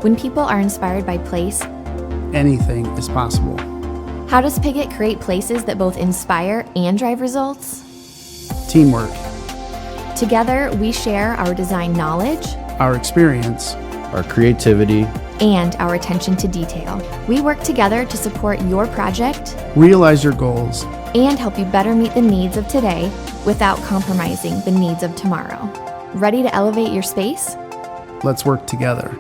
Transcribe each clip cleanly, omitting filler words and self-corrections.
When people are inspired by place, anything is possible. how does Pigott create places that both inspire and drive results? Teamwork, Together, we share our design knowledge our experience, our creativity, and our attention to detail. We work together to support your project realize your goals. and help you better meet the needs of today without compromising the needs of tomorrow. Ready to elevate your space? Let's work together.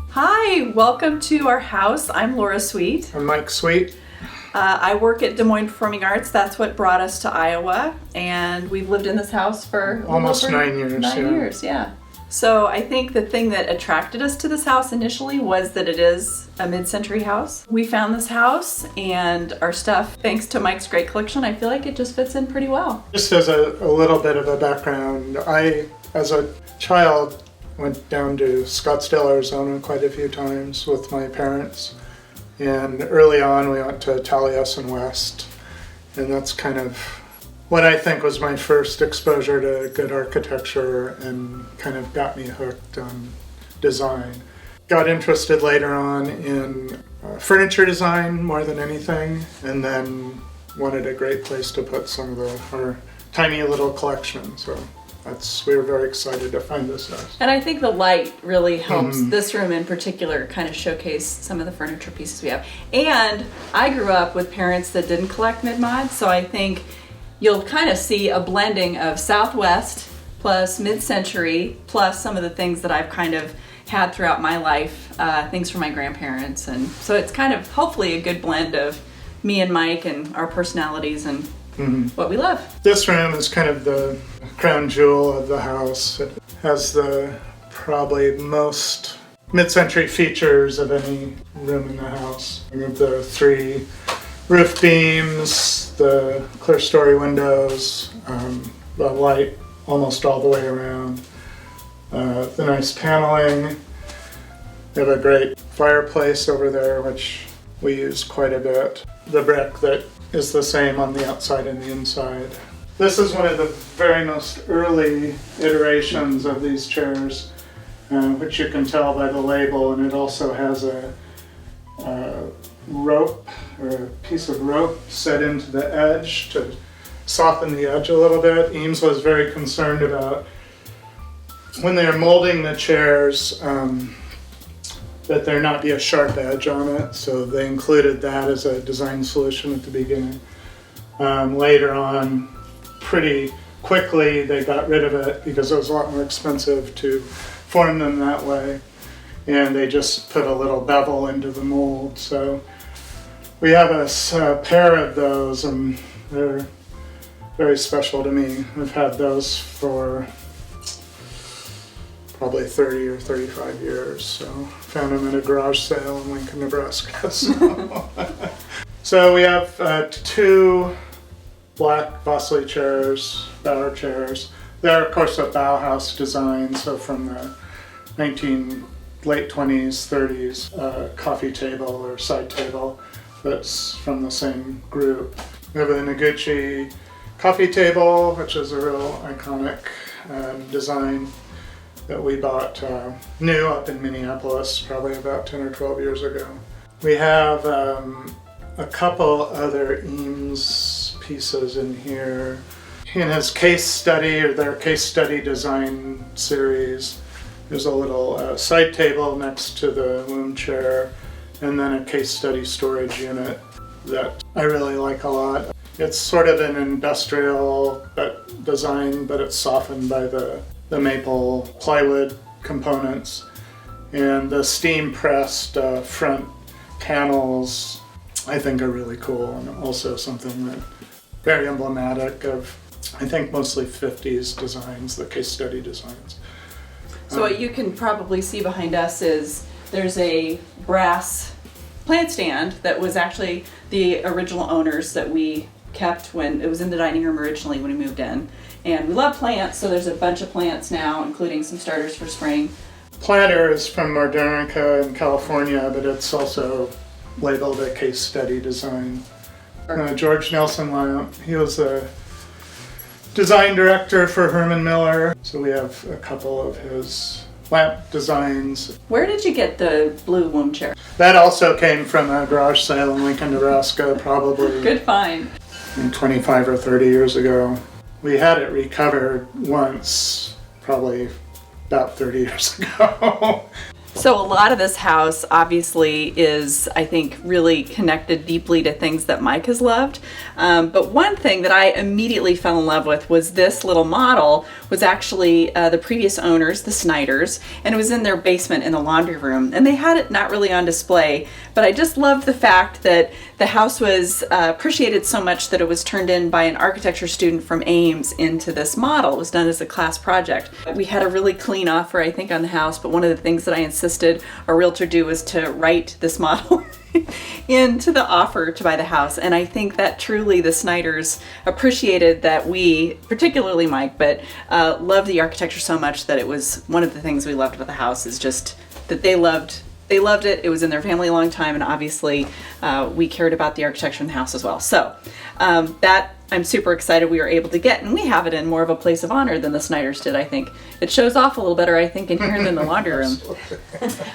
Hi, welcome to our house. I'm Laura Sweet. I'm Mike Sweet. I work at Des Moines Performing Arts. That's what brought us to Iowa, and we've lived in this house for Almost over 9 years. 9 years, yeah. So I think the thing that attracted us to this house initially was that it is a mid-century house. We found this house and our stuff, thanks to Mike's great collection, I feel like it just fits in pretty well. Just as a little bit of a background, I, as a child, went down to Scottsdale, Arizona quite a few times with my parents. And early on, we went to Taliesin West. And that's kind of what I think was my first exposure to good architecture and kind of got me hooked on design. Got interested later on in furniture design more than anything, and then wanted a great place to put some of our tiny little collection. So we were very excited to find this house. And I think the light really helps this room in particular kind of showcase some of the furniture pieces we have. And I grew up with parents that didn't collect mid-mod, so I think you'll kind of see a blending of Southwest plus mid-century plus some of the things that I've kind of had throughout my life, things from my grandparents. And so it's kind of hopefully a good blend of me and Mike and our personalities and what we love. This room is kind of the crown jewel of the house. It has the probably most mid-century features of any room in the house. We have the 3 roof beams, the clear story windows, the light almost all the way around, the nice paneling. We have a great fireplace over there, which we use quite a bit. The brick that is the same on the outside and the inside. This is one of the very most early iterations of these chairs, which you can tell by the label, and it also has a rope or a piece of rope set into the edge to soften the edge a little bit. Eames was very concerned about when they're molding the chairs that there not be a sharp edge on it, so they included that as a design solution at the beginning. Later on, pretty quickly, they got rid of it because it was a lot more expensive to form them that way, and they just put a little bevel into the mold. So we have a pair of those, and they're very special to me. I've had those for probably 30 or 35 years. So found them at a garage sale in Lincoln, Nebraska. So we have 2 black Bosley chairs, Bauer chairs. They're of course a Bauhaus design, so from the late 20s, 30s, coffee table or side table that's from the same group. We have a Noguchi coffee table, which is a real iconic design that we bought new up in Minneapolis probably about 10 or 12 years ago. We have a couple other Eames pieces in here. In his case study, or their case study design series, there's a little side table next to the loom chair, and then a case study storage unit that I really like a lot. It's sort of an industrial design, but it's softened by the maple plywood components, and the steam pressed front panels I think are really cool, and also something that very emblematic of I think mostly 50s designs, the case study designs. So what you can probably see behind us is there's a brass plant stand that was actually the original owners that we kept when it was in the dining room originally when we moved in. And we love plants, so there's a bunch of plants now, including some starters for spring. Planter is from Modernica in California, but it's also labeled a case study design. George Nelson Lamp, he was a design director for Herman Miller, so we have a couple of his lamp designs. Where did you get the blue womb chair? That also came from a garage sale in Lincoln, Nebraska, probably Good find. 25 or 30 years ago. We had it recovered once, probably about 30 years ago. So a lot of this house obviously is, I think, really connected deeply to things that Mike has loved. But one thing that I immediately fell in love with was this little model was actually the previous owners, the Snyders, and it was in their basement in the laundry room. And they had it not really on display, but I just loved the fact that the house was appreciated so much that it was turned in by an architecture student from Ames into this model. It was done as a class project. We had a really clean offer, I think, on the house, but one of the things that I insisted a realtor do was to write this model into the offer to buy the house. And I think that truly the Snyders appreciated that we, particularly Mike, but loved the architecture so much that it was one of the things we loved about the house is just that they loved it. It was in their family a long time, and obviously we cared about the architecture in the house as well. So that I'm super excited we were able to get, and we have it in more of a place of honor than the Snyders did, I think. It shows off a little better, I think, in here than the laundry room.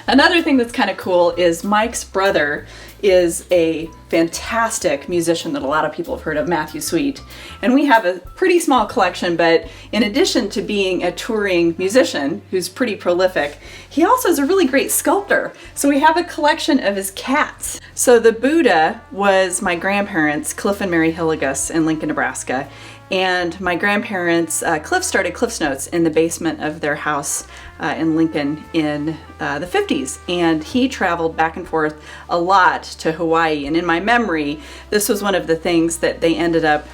Another thing that's kind of cool is Mike's brother is a fantastic musician that a lot of people have heard of, Matthew Sweet. And we have a pretty small collection, but in addition to being a touring musician who's pretty prolific, he also is a really great sculptor. So we have a collection of his cats. So the Buddha was my grandparents, Cliff and Mary Hillegas in Lincoln, Nebraska. And my grandparents, Cliff started Cliff's Notes in the basement of their house in Lincoln in the 50s. And he traveled back and forth a lot to Hawaii. And in my memory, this was one of the things that they ended up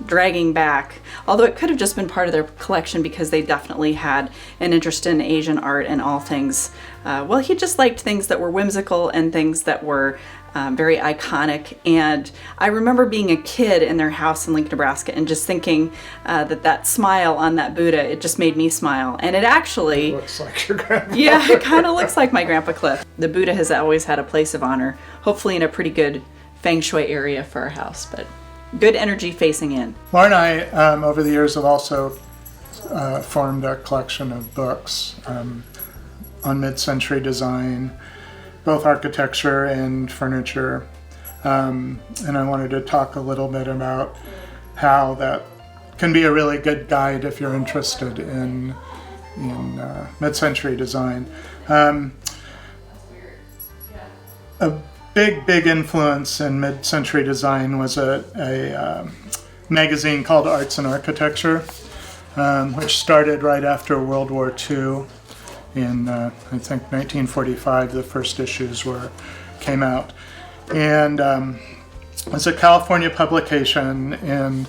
dragging back, although it could have just been part of their collection because they definitely had an interest in Asian art and all things. Well, he just liked things that were whimsical and things that were very iconic. And I remember being a kid in their house in Lincoln, Nebraska, and just thinking that smile on that Buddha, it just made me smile. And it actually Looks like your grandpa. Yeah, it kind of looks like my Grandpa Cliff. The Buddha has always had a place of honor, hopefully in a pretty good feng shui area for our house, but good energy facing in. Laura and I, over the years, have also formed a collection of books on mid-century design, both architecture and furniture. And I wanted to talk a little bit about how that can be a really good guide if you're interested in mid-century design. A big influence in mid-century design was a magazine called Arts and Architecture, which started right after World War II. In I think 1945, the first issues came out, and it's a California publication, and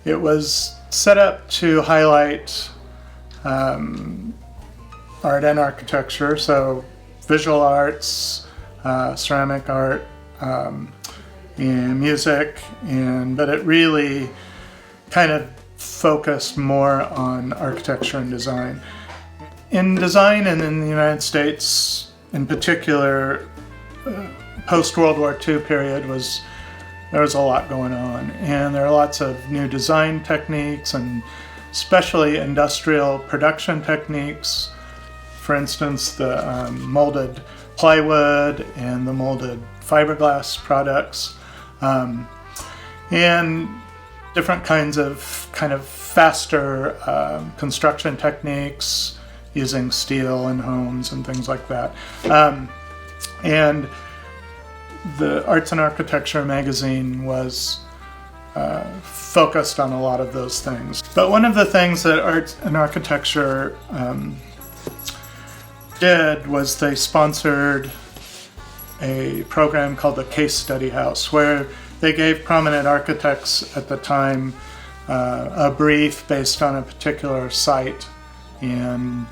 it was set up to highlight art and architecture, so visual arts, ceramic art, and music, but it really kind of focused more on architecture and design. In design and in the United States in particular, post-World War II period there was a lot going on, and there are lots of new design techniques and especially industrial production techniques. For instance, the molded plywood and the molded fiberglass products, and different kinds of faster construction techniques, using steel in homes and things like that. And the Arts and Architecture magazine was focused on a lot of those things. But one of the things that Arts and Architecture did was they sponsored a program called the Case Study House, where they gave prominent architects at the time a brief based on a particular site and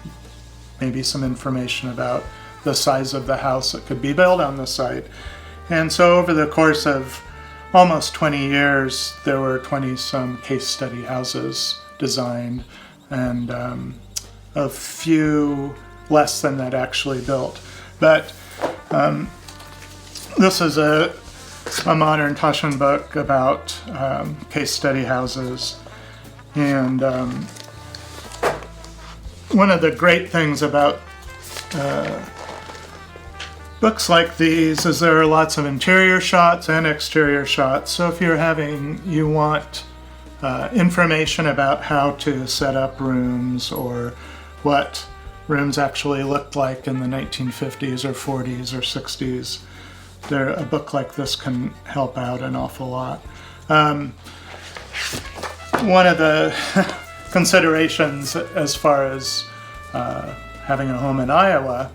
maybe some information about the size of the house that could be built on the site. And so over the course of almost 20 years, there were 20-some case study houses designed, and a few less than that actually built. But this is a modern Taschen book about case study houses. And one of the great things about books like these is there are lots of interior shots and exterior shots. So if you want information about how to set up rooms or what rooms actually looked like in the 1950s or 40s or 60s, a book like this can help out an awful lot. One of the considerations as far as having a home in Iowa,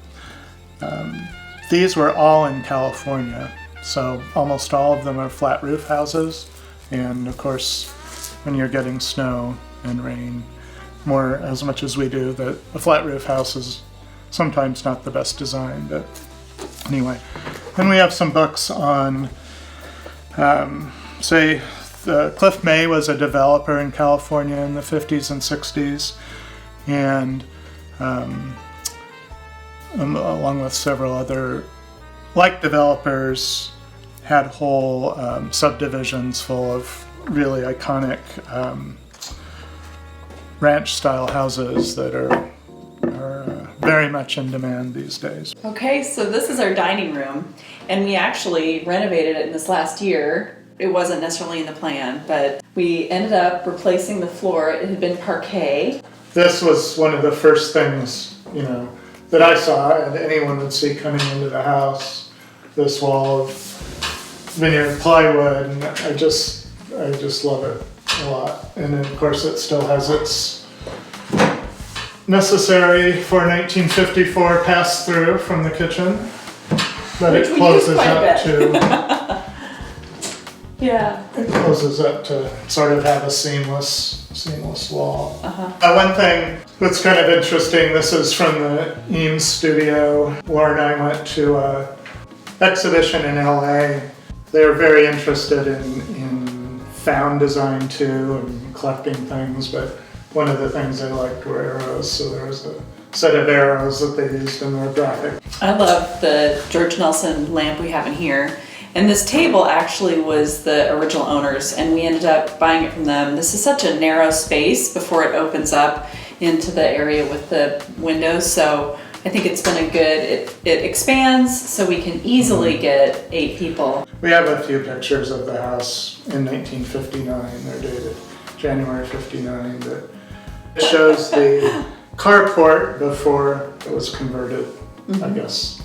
these were all in California, so almost all of them are flat roof houses, and of course when you're getting snow and rain as much as we do, that a flat roof house is sometimes not the best design, but anyway. Then we have some books on, Cliff May was a developer in California in the 50s and 60s, and along with several other like developers, had whole subdivisions full of really iconic ranch-style houses that are very much in demand these days. Okay, so this is our dining room, and we actually renovated it in this last year. It wasn't necessarily in the plan, but we ended up replacing the floor. It had been parquet. This was one of the first things, that I saw and anyone would see coming into the house. This wall of veneered plywood, and I just love it a lot. And then, of course, it still has its necessary for 1954 pass-through from the kitchen, but it closes up to. Yeah. It closes up to sort of have a seamless wall. One thing that's kind of interesting, this is from the Eames studio. Laura and I went to an exhibition in LA. They were very interested in found design too and collecting things, but one of the things they liked were arrows, so there was a set of arrows that they used in their graphic. I love the George Nelson lamp we have in here. And this table actually was the original owners, and we ended up buying it from them. This is such a narrow space before it opens up into the area with the windows, so I think it's been it expands so we can easily get 8 people. We have a few pictures of the house in 1959. They're dated January 59, but it shows the carport before it was converted, I guess,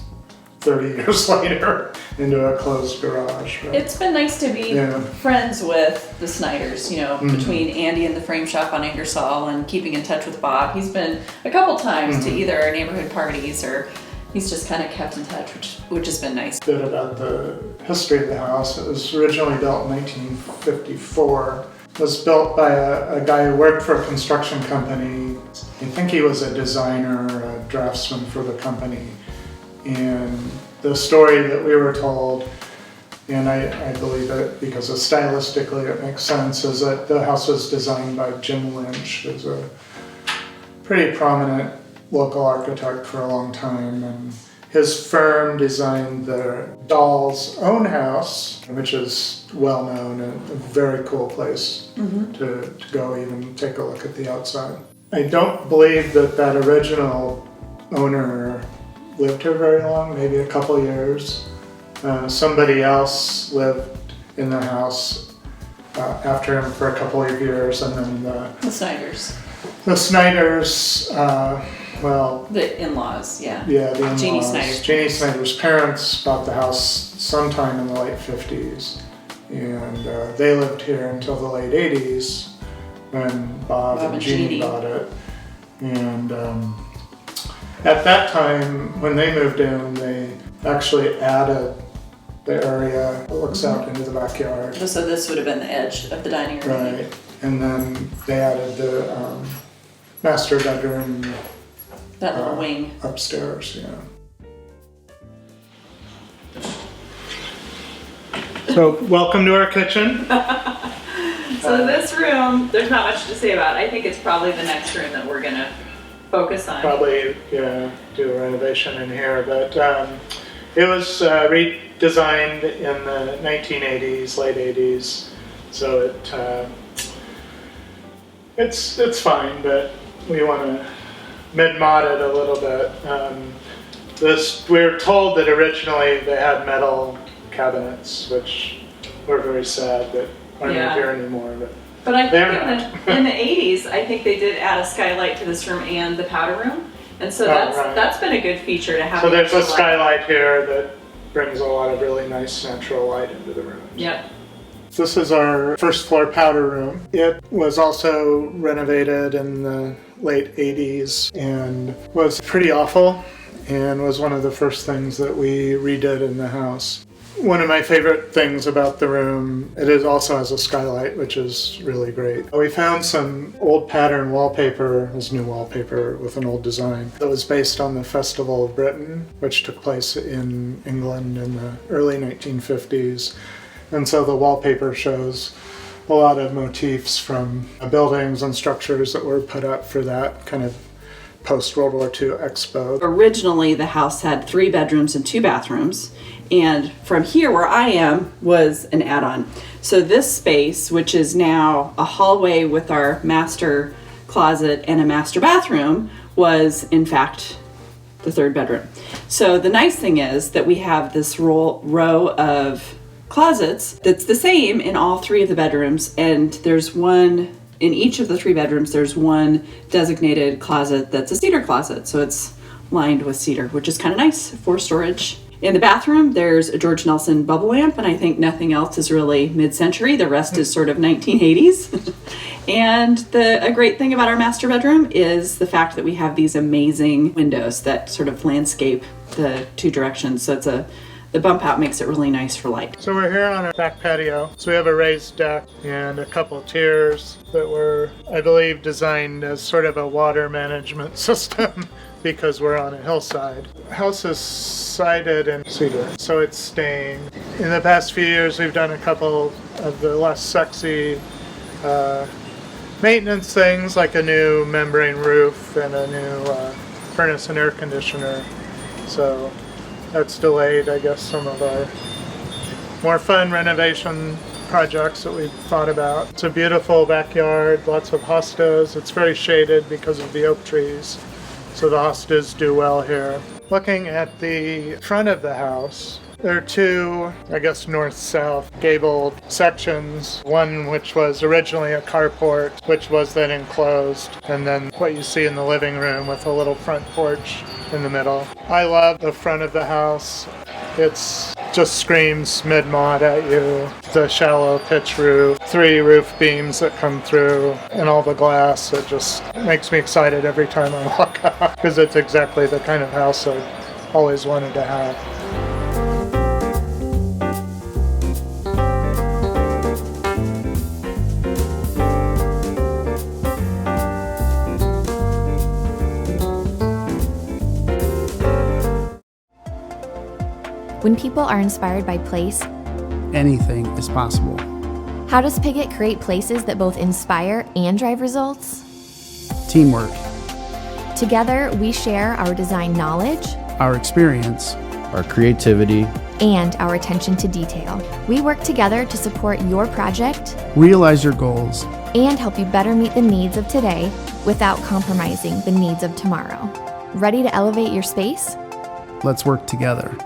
30 years later into a closed garage. But it's been nice to be friends with the Snyders, between Andy and the frame shop on Ingersoll and keeping in touch with Bob. He's been a couple times to either our neighborhood parties or he's just kind of kept in touch, which has been nice. A bit about the history of the house. It was originally built in 1954. It was built by a guy who worked for a construction company. I think he was a designer, a draftsman for the company. And the story that we were told, and I believe it because stylistically it makes sense, is that the house was designed by Jim Lynch, who's a pretty prominent local architect for a long time. And his firm designed the Dahl's own house, which is well known and a very cool place to go even take a look at the outside. I don't believe that original owner lived here very long, maybe a couple years. Somebody else lived in the house after him for a couple of years, and then the Snyders. The Snyders, the in-laws, yeah. Yeah, the in-laws. Jeannie Snyder's Jeannie Snyder's parents bought the house sometime in the late 50s, and they lived here until the late 80s when Bob and Jeannie bought it. And at that time, when they moved in, they actually added the area that looks out into the backyard. So this would have been the edge of the dining room. Right, and then they added the master bedroom. That little wing. Upstairs, So welcome to our kitchen. So this room, there's not much to say about. I think it's probably the next room that we're gonna focus on. Probably do a renovation in here, but it was redesigned in the 1980s, late 80s. So it's fine, but we want to mid-mod it a little bit. We were told that originally they had metal cabinets, which we're very sad that aren't here anymore. But I think in the 80s, I think they did add a skylight to this room and the powder room. And so that's been a good feature to have. So there's a skylight here that brings a lot of really nice natural light into the room. Yep. This is our first floor powder room. It was also renovated in the late 80s and was pretty awful and was one of the first things that we redid in the house. One of my favorite things about the room, it also has a skylight, which is really great. We found some old pattern wallpaper, this new wallpaper with an old design, that was based on the Festival of Britain, which took place in England in the early 1950s. And so the wallpaper shows a lot of motifs from buildings and structures that were put up for that kind of post-World War II expo. Originally, the house had 3 bedrooms and 2 bathrooms. And from here where I am was an add-on. So this space, which is now a hallway with our master closet and a master bathroom, was in fact the 3rd bedroom. So the nice thing is that we have this row of closets that's the same in all 3 of the bedrooms, and there's one in each of the 3 bedrooms. There's one designated closet that's a cedar closet, so it's lined with cedar, which is kind of nice for storage. In the bathroom, there's a George Nelson bubble lamp, and I think nothing else is really mid-century. The rest is sort of 1980s. And a great thing about our master bedroom is the fact that we have these amazing windows that sort of landscape the 2 directions. So the bump out makes it really nice for light. So we're here on our back patio. So we have a raised deck and a couple tiers that were, I believe, designed as sort of a water management system because we're on a hillside. The house is sided in cedar, so it's staying. In the past few years, we've done a couple of the less sexy maintenance things, like a new membrane roof and a new furnace and air conditioner. So that's delayed, I guess, some of our more fun renovation projects that we've thought about. It's a beautiful backyard, lots of hostas. It's very shaded because of the oak trees, so the hostas do well here. Looking at the front of the house, there are 2, I guess, north-south gabled sections. One which was originally a carport, which was then enclosed, and then what you see in the living room with a little front porch in the middle. I love the front of the house. It's just screams mid-mod at you. The shallow pitch roof, 3 roof beams that come through, and all the glass. It just makes me excited every time I walk out because it's exactly the kind of house I've always wanted to have. When people are inspired by place, Anything is possible. how does Pigott create places that both inspire and drive results? Teamwork, Together, we share our design knowledge our experience, our creativity, and our attention to detail. We work together to support your project realize your goals. and help you better meet the needs of today without compromising the needs of tomorrow. Ready to elevate your space? Let's work together.